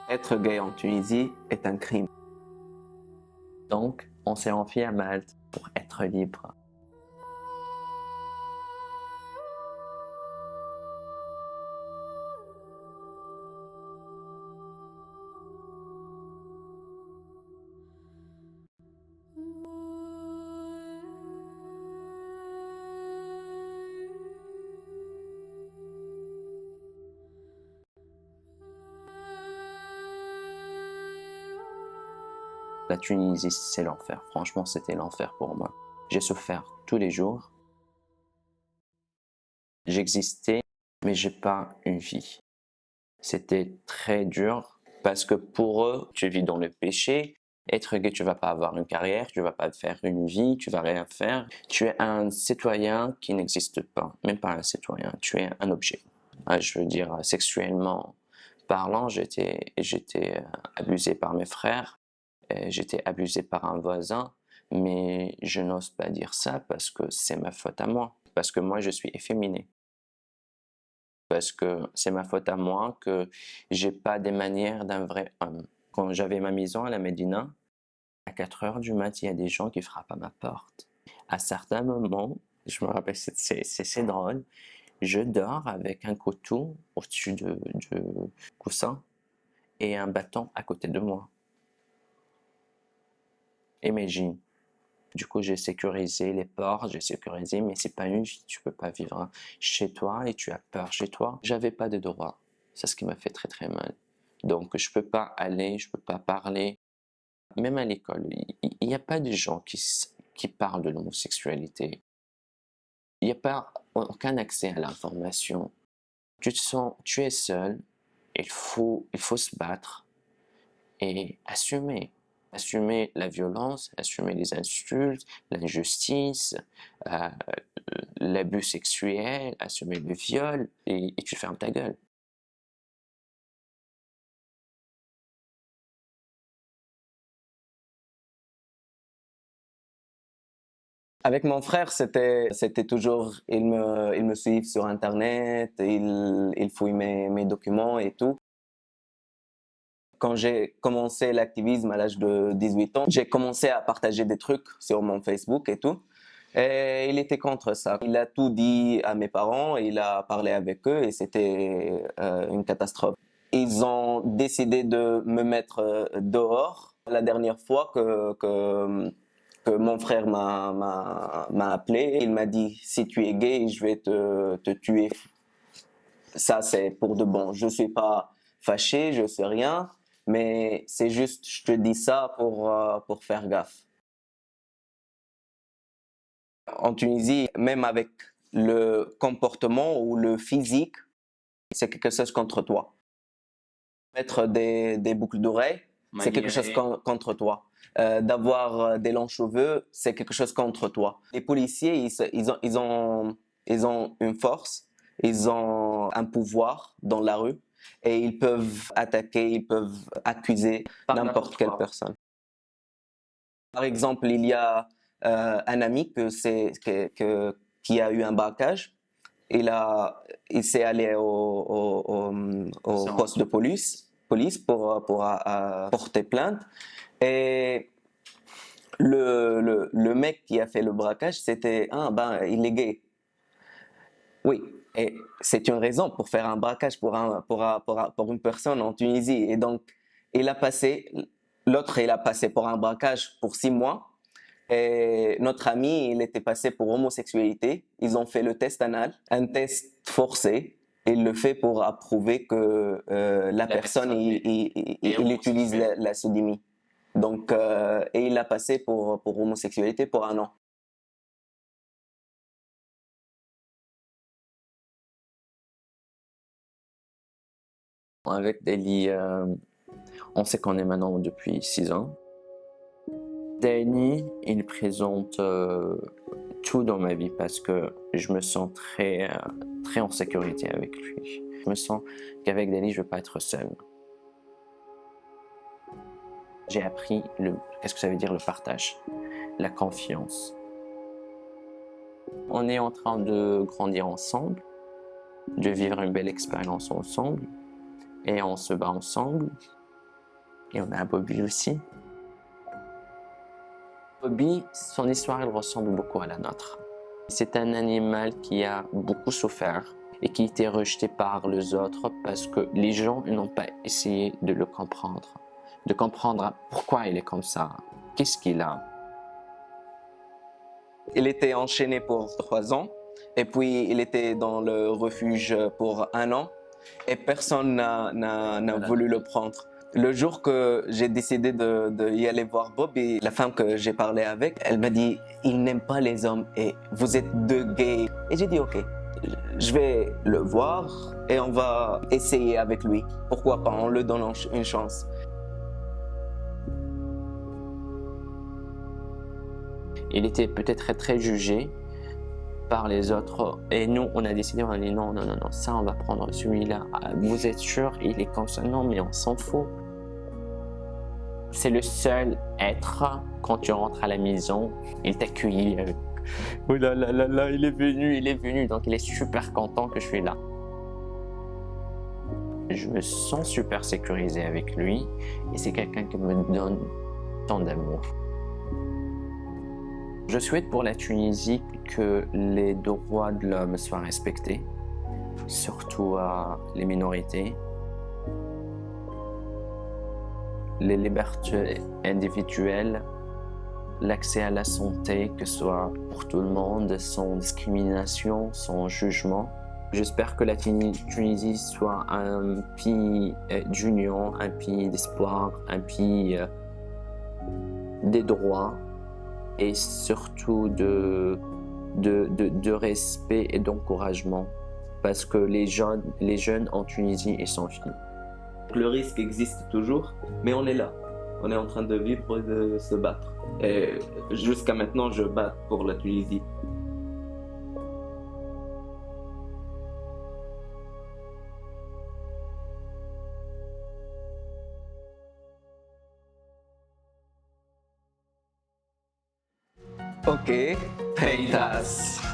Être gay en Tunisie est un crime. Donc, on s'est enfuis à Malte pour être libre. La Tunisie, c'est l'enfer. Franchement, c'était l'enfer pour moi. J'ai souffert tous les jours. J'existais, mais j'ai pas une vie. C'était très dur parce que pour eux, tu vis dans le péché. Être gay, tu vas pas avoir une carrière, tu vas pas faire une vie, tu vas rien faire. Tu es un citoyen qui n'existe pas, même pas un citoyen. Tu es un objet. Je veux dire, sexuellement parlant, j'étais abusé par mes frères, j'étais abusé par un voisin, mais je n'ose pas dire ça parce que c'est ma faute à moi, parce que moi je suis efféminé. Parce que c'est ma faute à moi que j'ai pas des manières d'un vrai homme. Quand j'avais ma maison à la Médina, à 4 heures du mat, il y a des gens qui frappent à ma porte. À certains moments, je me rappelle, c'est drôle, je dors avec un couteau au-dessus du coussin et un bâton à côté de moi. Imagine. Du coup, j'ai sécurisé les portes, j'ai sécurisé, mais c'est pas une vie. Tu peux pas vivre chez toi et tu as peur chez toi. J'avais pas de droit. C'est ce qui m'a fait très très mal. Donc, je peux pas aller, je peux pas parler. Même à l'école, il n'y a pas de gens qui parlent de l'homosexualité. Il n'y a pas aucun accès à l'information. Tu es seul. Il faut se battre et assumer. Assumer la violence, assumer les insultes, l'injustice, euh, l'abus sexuel, assumer le viol, et tu fermes ta gueule. Avec mon frère, c'était toujours, il me suit sur Internet, il fouille mes documents et tout. Quand j'ai commencé l'activisme à l'âge de 18 ans, j'ai commencé à partager des trucs sur mon Facebook et tout. Et il était contre ça. Il a tout dit à mes parents, il a parlé avec eux et c'était une catastrophe. Ils ont décidé de me mettre dehors. La dernière fois que mon frère m'a appelé, il m'a dit si tu es gay, je vais te tuer. Ça, c'est pour de bon. Je suis pas fâché, je sais rien, mais c'est juste, je te dis ça pour faire gaffe. En Tunisie, même avec le comportement ou le physique, c'est quelque chose contre toi. Mettre des boucles d'oreilles, c'est quelque chose contre toi. D'avoir des longs cheveux, c'est quelque chose contre toi. Les policiers, ils ont une force, ils ont un pouvoir dans la rue et ils peuvent attaquer, ils peuvent accuser n'importe quelle personne. Par exemple, il y a un ami qui a eu un braquage. Il s'est allé au poste de police pour porter plainte. Et le mec qui a fait le braquage, c'était il est gay. Oui, et c'est une raison pour faire un braquage pour une personne en Tunisie. Et donc, l'autre, il a passé pour un braquage pour 6 mois. Et notre ami, il était passé pour homosexualité. Ils ont fait le test anal, un test forcé. Il le fait pour approuver que la personne il utilise la sodomie. Donc, et il a passé pour homosexualité pour 1 an. Avec Deli, on sait qu'on est maintenant depuis 6 ans. Deli, il présente tout dans ma vie parce que je me sens très en sécurité avec lui. Je me sens qu'avec Deli, je ne veux pas être seul. J'ai appris qu'est-ce que ça veut dire le partage, la confiance. On est en train de grandir ensemble, de vivre une belle expérience ensemble, et on se bat ensemble. Et on a Bobby aussi. Bobby, son histoire, elle ressemble beaucoup à la nôtre. C'est un animal qui a beaucoup souffert et qui a été rejeté par les autres parce que les gens n'ont pas essayé de le comprendre, de comprendre pourquoi il est comme ça, qu'est-ce qu'il a. Il était enchaîné pour 3 ans et puis il était dans le refuge pour 1 an et personne n'a voulu le prendre. Le jour que j'ai décidé d'y aller voir Bob et la femme que j'ai parlé avec, elle m'a dit « Il n'aime pas les hommes et vous êtes deux gays ». Et j'ai dit « Ok, je vais le voir et on va essayer avec lui. Pourquoi pas, on le donne une chance ». Il était peut-être très jugé par les autres et nous on a décidé, on a dit non, ça on va prendre celui-là. Vous êtes sûr, il est comme ça? Non mais on s'en fout. C'est le seul être, quand tu rentres à la maison, il t'accueille avec « Oh là là là là, il est venu », donc il est super content que je suis là. Je me sens super sécurisé avec lui et c'est quelqu'un qui me donne tant d'amour. Je souhaite pour la Tunisie que les droits de l'homme soient respectés, surtout les minorités. Les libertés individuelles, l'accès à la santé, que ce soit pour tout le monde, sans discrimination, sans jugement. J'espère que la Tunisie soit un pays d'union, un pays d'espoir, un pays des droits et surtout de respect et d'encouragement parce que les jeunes en Tunisie, ils sont finis. Le risque existe toujours, mais on est là. On est en train de vivre et de se battre. Et jusqu'à maintenant, je bats pour la Tunisie. Ok, Peitas.